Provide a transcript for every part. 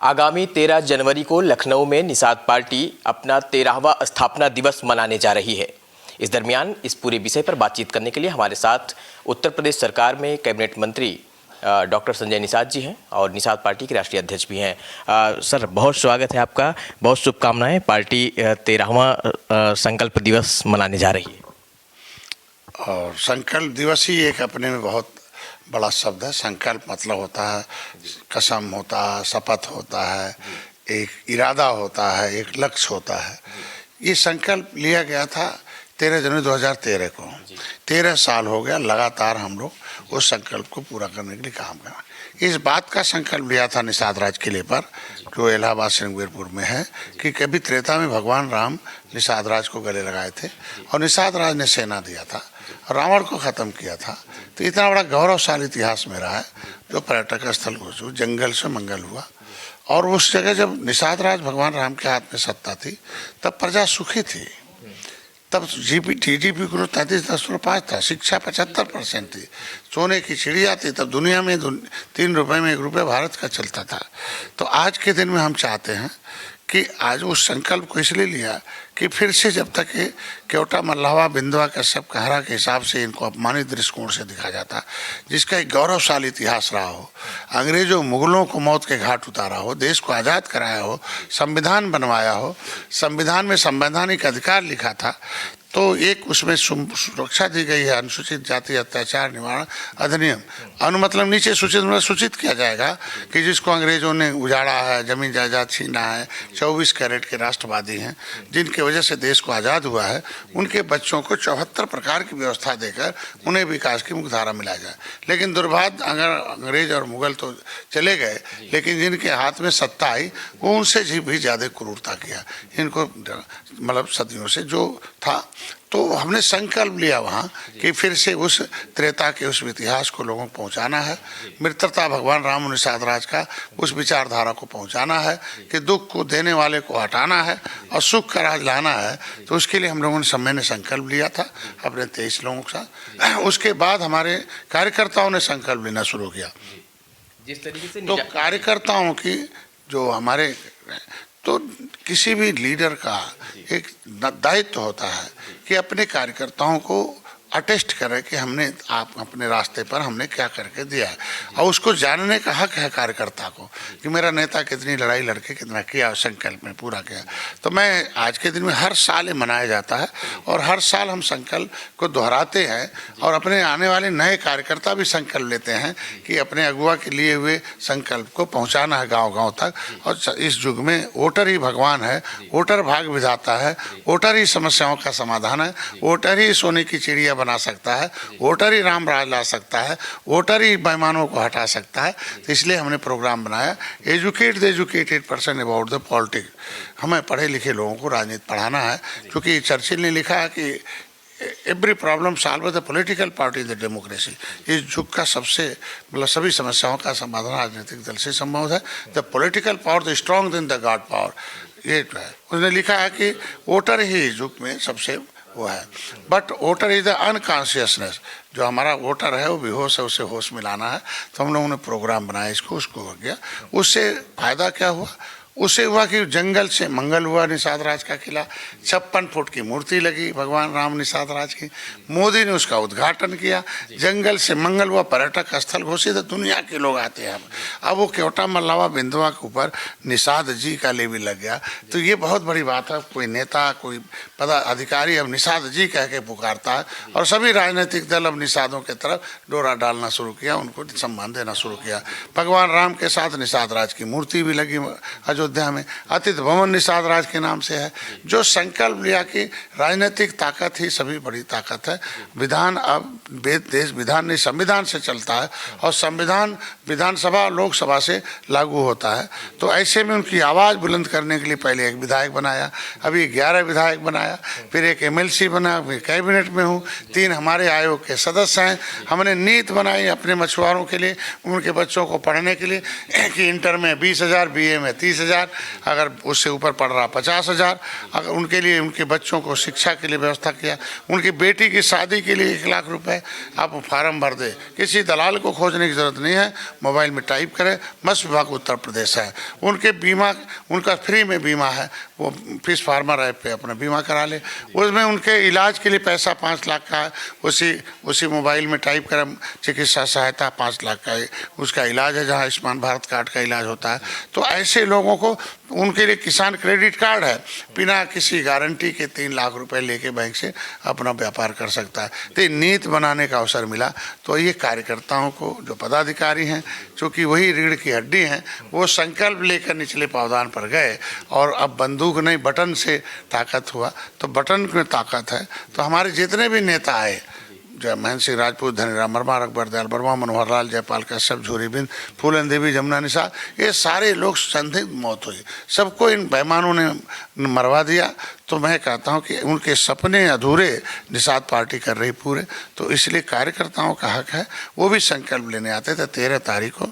आगामी 13 जनवरी को लखनऊ में निषाद पार्टी अपना 13वां स्थापना दिवस मनाने जा रही है। इस दरमियान इस पूरे विषय पर बातचीत करने के लिए हमारे साथ उत्तर प्रदेश सरकार में कैबिनेट मंत्री डॉक्टर संजय निषाद जी हैं और निषाद पार्टी के राष्ट्रीय अध्यक्ष भी हैं। सर, बहुत स्वागत है आपका, बहुत शुभकामनाएं। पार्टी 13वां संकल्प दिवस मनाने जा रही है और संकल्प दिवस ही एक अपने में बहुत बड़ा शब्द है। संकल्प मतलब होता है कसम होता है, शपथ होता है, एक इरादा होता है, एक लक्ष्य होता है। ये संकल्प लिया गया था 13 जनवरी 2013 को। 13 साल हो गया लगातार हम लोग उस संकल्प को पूरा करने के लिए काम कर रहे हैं। इस बात का संकल्प लिया था निषाद राज किले पर, जो इलाहाबाद श्रृंगेरपुर में है, कि कभी त्रेता में भगवान राम निषाद राज को गले लगाए थे और निषाद राज ने सेना दिया था, रावण को ख़त्म किया था। तो इतना बड़ा गौरवशाली इतिहास में रहा है जो पर्यटक स्थल को जंगल से मंगल हुआ। और उस जगह जब निषाद राज भगवान राम के हाथ में सत्ता थी तब प्रजा सुखी थी। तब जीडीपी ग्रोथ 33.5 था, शिक्षा 75% थी, सोने की चिड़िया थी। तब दुनिया में 3 रुपए में 1 रुपया भारत का चलता था। तो आज के दिन में हम चाहते हैं कि आज उस संकल्प को इसलिए लिया कि फिर से जब तक केवटा मल्लावा बिंदवा कश्यप कहरा के हिसाब से इनको अपमानित दृष्टिकोण से दिखा जाता, जिसका एक गौरवशाली इतिहास रहा हो, अंग्रेजों मुगलों को मौत के घाट उतारा हो, देश को आज़ाद कराया हो, संविधान बनवाया हो, संविधान में संवैधानिक अधिकार लिखा था, तो एक उसमें सुरक्षा दी गई है। अनुसूचित जाति अत्याचार निवारण अधिनियम, मतलब नीचे सूचित किया जाएगा कि जिसको अंग्रेजों ने उजाड़ा है, जमीन जायदाद छीना है, 24 कैरेट के राष्ट्रवादी हैं, जिनके वजह से देश को आज़ाद हुआ है, उनके बच्चों को 74 प्रकार की व्यवस्था देकर उन्हें विकास की मुख्यधारा मिला जाए। लेकिन दुर्भाग्य अगर अंग्रेज और मुगल तो चले गए, लेकिन जिनके हाथ में सत्ता आई वो उनसे भी ज़्यादा क्रूरता किया इनको, मतलब सदियों से जो था। तो हमने संकल्प लिया वहाँ कि फिर से उस त्रेता के उस इतिहास को लोगों को पहुँचाना है, मित्रता भगवान राम और निषाद राज का उस विचारधारा को पहुँचाना है कि दुख को देने वाले को हटाना है और सुख का राज लाना है। तो उसके लिए हम लोगों ने समय ने संकल्प लिया था अपने 23 लोगों के साथ। उसके बाद हमारे कार्यकर्ताओं ने संकल्प लेना शुरू किया। जिस तरीके से तो कार्यकर्ताओं की जो हमारे, तो किसी भी लीडर का एक दायित्व होता है कि अपने कार्यकर्ताओं को अटेस्ट करे कि हमने आप अपने रास्ते पर हमने क्या करके दिया है, और उसको जानने का हक है कार्यकर्ता को कि मेरा नेता कितनी लड़ाई लड़के कितना किया, संकल्प में पूरा किया। तो मैं आज के दिन में हर साल ये मनाया जाता है और हर साल हम संकल्प को दोहराते हैं और अपने आने वाले नए कार्यकर्ता भी संकल्प लेते हैं कि अपने अगुआ के लिए हुए संकल्प को पहुँचाना है गाँव-गाँव तक। और इस युग में वोटर ही भगवान है, वोटर भाग विधाता है, वोटर ही समस्याओं का समाधान है, वोटर ही सोने की चिड़िया बना सकता है, वोटर ही राम राज ला सकता है, वोटर ही बेईमानों को हटा सकता है। तो इसलिए हमने प्रोग्राम बनाया, educate the educated person about the politics. हमें पढ़े लिखे लोगों को राजनीति पढ़ाना है, क्योंकि चर्चिल ने लिखा है कि every problem solve the political party the democracy. इस युग का सबसे मतलब सभी समस्याओं का समाधान राजनीतिक दल से संभव है। The political power the strong then the god power, ये है। उसने लिखा है कि वोटर ही इस युग में सबसे वो है, but voter is the unconsciousness. जो हमारा वोटर है वो बेहोश है, उसे होश में लाना है। तो हम लोगों ने प्रोग्राम बनाया इसको, उसको हो गया। उससे फायदा क्या हुआ? उससे हुआ कि जंगल से मंगल हुआ। निषाद राज का किला 56 फुट की मूर्ति लगी भगवान राम निषाद राज की, मोदी ने उसका उद्घाटन किया। जंगल से मंगल हुआ, पर्यटक स्थल घोषित है, दुनिया के लोग आते हैं। अब वो केवटा मल्लावा बिंदवा के ऊपर निषाद जी का लेबल लग गया। तो ये बहुत बड़ी बात है। कोई नेता, कोई पदाधिकारी अब निषाद जी कह के पुकारता है और सभी राजनीतिक दल अब निषादों के तरफ डोरा डालना शुरू किया, उनको सम्मान देना शुरू किया। भगवान राम के साथ निषाद राज की मूर्ति भी लगी अयोध्या में, अतिथि भवन निषाद राज के नाम से है। जो संकल्प लिया कि राजनीतिक ताकत ही सभी बड़ी ताकत है। विधान अब देश विधान नहीं संविधान से चलता है और संविधान विधानसभा लोकसभा से लागू होता है। तो ऐसे में उनकी आवाज़ बुलंद करने के लिए पहले एक विधायक बनाया, अभी 11 विधायक बनाया, फिर एक MLC बना, फिर कैबिनेट में हूँ, 3 हमारे आयोग के सदस्य हैं। हमने नीति बनाई अपने मछुआरों के लिए, उनके बच्चों को पढ़ने के लिए कि इंटर में 20,000, BA में 30,000 30,000, अगर उससे ऊपर पढ़ रहा 50,000, अगर उनके लिए उनके बच्चों को शिक्षा के लिए व्यवस्था किया, उनकी बेटी की शादी के लिए 1 लाख रुपए आप फॉर्म भर दे, किसी दलाल को खोजने की ज़रूरत नहीं है, मोबाइल में टाइप करें। मत्स्य विभाग उत्तर प्रदेश है, उनके बीमा, उनका फ्री में बीमा है, वो फिश फार्मर ऐप पे अपना बीमा करा ले, उसमें उनके इलाज के लिए पैसा 5 लाख का है, उसी मोबाइल में टाइप करें चिकित्सा सहायता 5 लाख का है, उसका इलाज है, जहाँ आयुष्मान भारत कार्ड का इलाज होता है। तो ऐसे लोगों को उनके लिए किसान क्रेडिट कार्ड है, बिना किसी गारंटी के 3 लाख रुपए लेके बैंक से अपना व्यापार कर सकता है। तो नीति बनाने का अवसर मिला, तो ये कार्यकर्ताओं को, जो पदाधिकारी हैं, चूँकि वही रीढ़ की हड्डी हैं, वो संकल्प लेकर निचले पावदान पर गए और अब बंदूक नहीं बटन से ताकत हुआ, तो बटन में ताकत है। तो हमारे जितने भी नेता आए, जय महेंद्र सिंह राजपूत, धनीराम वर्मा, अकबर दयाल वर्मा, मनोहर लाल, जयपाल कश्यप, झूरी बिंद, फूलन देवी, जमुना निसार, ये सारे लोग संदिग्ध मौत हुई, सबको इन बेईमानों ने मरवा दिया। तो मैं कहता हूं कि उनके सपने अधूरे निषाद पार्टी कर रही पूरे, तो इसलिए कार्यकर्ताओं का हक है, वो भी संकल्प लेने आते थे। 13 तारीख को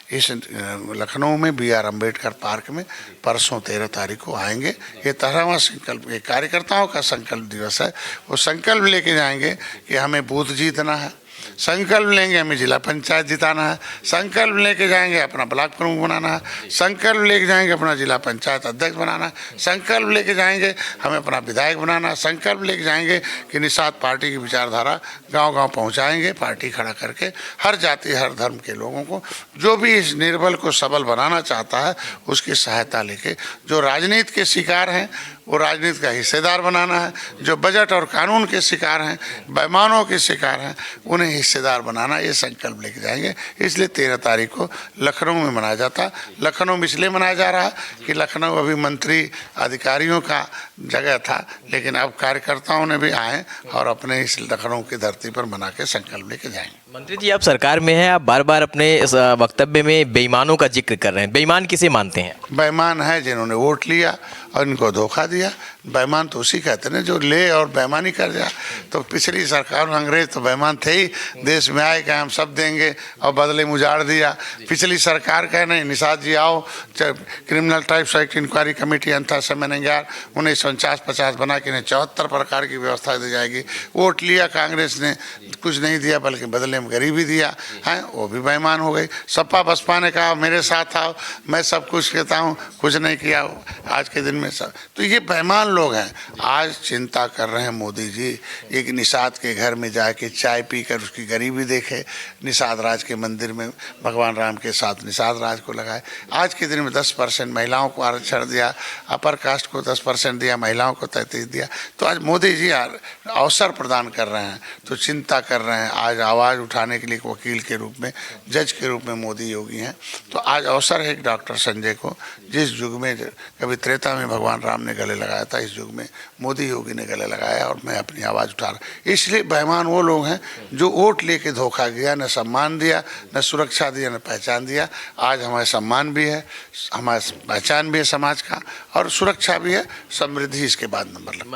इस लखनऊ में BR अम्बेडकर पार्क में, परसों 13 तारीख को आएंगे। ये 13वां संकल्प, ये कार्यकर्ताओं का संकल्प दिवस है। वो संकल्प लेके जाएंगे कि हमें बूथ जीतना है, संकल्प लेंगे हमें जिला पंचायत जिताना है, संकल्प लेके जाएंगे अपना ब्लॉक प्रमुख बनाना है, संकल्प लेके जाएंगे अपना जिला पंचायत अध्यक्ष बनाना है, संकल्प लेके जाएंगे हमें अपना विधायक बनाना है, संकल्प लेके जाएंगे कि निषाद पार्टी की विचारधारा गांव-गांव पहुंचाएंगे, पार्टी खड़ा करके हर जाति हर धर्म के लोगों को, जो भी इस निर्बल को सबल बनाना चाहता है उसकी सहायता लेके, जो राजनीति के शिकार हैं वो राजनीति का हिस्सेदार बनाना है, जो बजट और कानून के शिकार हैं, बेईमानों के शिकार हैं, उन्हें हिस्सेदार बनाना, ये संकल्प लेके जाएंगे। इसलिए 13 तारीख को लखनऊ में मनाया जाता। लखनऊ में इसलिए मनाया जा रहा है कि लखनऊ अभी मंत्री अधिकारियों का जगह था, लेकिन अब कार्यकर्ताओं ने भी आए और अपने इस लखनऊ की धरती पर मना के संकल्प लेके जाएंगे। मंत्री जी, आप सरकार में हैं, आप बार बार अपने इस वक्तव्य में बेईमानों का जिक्र कर रहे हैं। बेईमान किसे मानते हैं? बेईमान है जिन्होंने वोट लिया और इनको धोखा दिया। बेईमान तो उसी कहते हैं जो ले और बेईमानी कर जाए। तो पिछली सरकार में अंग्रेज तो बेईमान थे ही, देश में आए कहे हम सब देंगे और बदले में उजाड़ दिया। पिछली सरकार कहे नहीं निषाद जी आओ, criminal types act inquiry committee अंतर समन्वय 1949-50 बना के इन्हें 74 प्रकार की व्यवस्था दी जाएगी। वोट लिया कांग्रेस ने, कुछ नहीं दिया बल्कि बदले में गरीबी दिया है, वो भी बेईमान हो गई। सपा बसपा ने कहा मेरे साथ आओ, मैं सब कुछ कहता हूँ, कुछ नहीं किया आज के दिन में सब। तो ये बेईमान लोग हैं। आज चिंता कर रहे हैं मोदी जी, एक निषाद के घर में जाके चाय पीकर उसकी गरीबी देखे, निषाद राज के मंदिर में भगवान राम के साथ निषाद राज को लगाए। आज के दिन में 10% महिलाओं को आरक्षण दिया, अपर कास्ट को 10% दिया, महिलाओं को 33 दिया। तो आज मोदी जी अवसर प्रदान कर रहे हैं, तो चिंता कर रहे हैं। आज आवाज़ उठाने के लिए वकील के रूप में, जज के रूप में मोदी योगी हैं। तो आज अवसर है डॉक्टर संजय को, जिस युग में कभी त्रेता में भगवान राम ने गले लगाया था, इस युग में मोदी योगी ने गले लगाया और मैं अपनी आवाज़ उठा रहा। इसलिए बेईमान वो लोग हैं जो वोट लेके धोखा गया, न सम्मान दिया, न सुरक्षा दिया, न पहचान दिया। आज हमारा सम्मान भी है, हमारा पहचान भी है समाज का, और सुरक्षा भी है, समृद्धि इसके बाद नंबर लगा।